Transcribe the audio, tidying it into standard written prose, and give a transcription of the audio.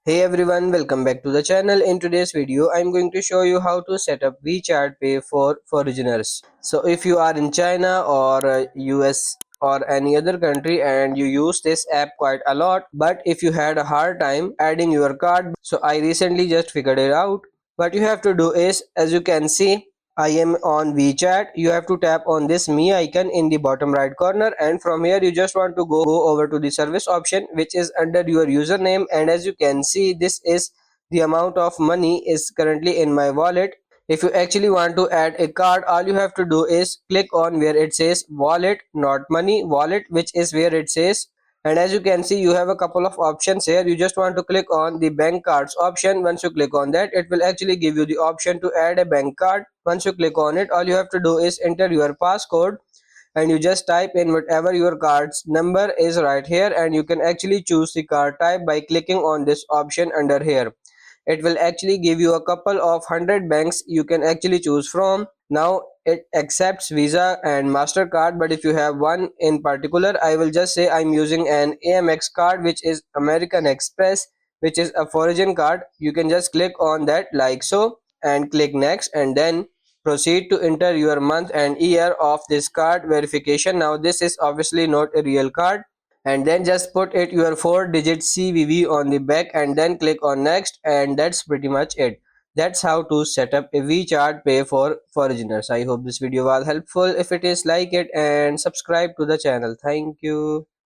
Hey everyone, welcome back to the channel. In today's video, I'm going to show you how to set up WeChat Pay for foreigners. So if you are in China or US or any other country and you use this app quite a lot, but if you had a hard time adding your card, so I recently just figured it out. What you have to do is, as you can see, I am on WeChat. You have to tap on this me icon in the bottom right corner, and from here you just want to go over to the service option which is under your username, and as you can see, this is the amount of money is currently in my wallet. If you actually want to add a card, all you have to do is click on where it says wallet, not money, wallet, which is where it says. And as you can see, you have a couple of options here. You just want to click on the bank cards option. Once you click on that, it will actually give you the option to add a bank card. Once you click on it, all you have to do is enter your passcode, and you just type in whatever your card's number is right here, and you can actually choose the card type by clicking on this option under here. It will actually give you a couple of hundred banks you can actually choose from. Now it accepts Visa and MasterCard, but if you have one in particular, I will just say I'm using an AMX card, which is American Express, which is a foreign card. You can just click on that like so and click next, and then proceed to enter your month and year of this card verification. Now this is obviously not a real card, and then just put it your 4-digit CVV on the back and then click on next, and that's pretty much it. That's how to set up a WeChat Pay for foreigners. I hope this video was helpful. If it is, like it and subscribe to the channel. Thank you.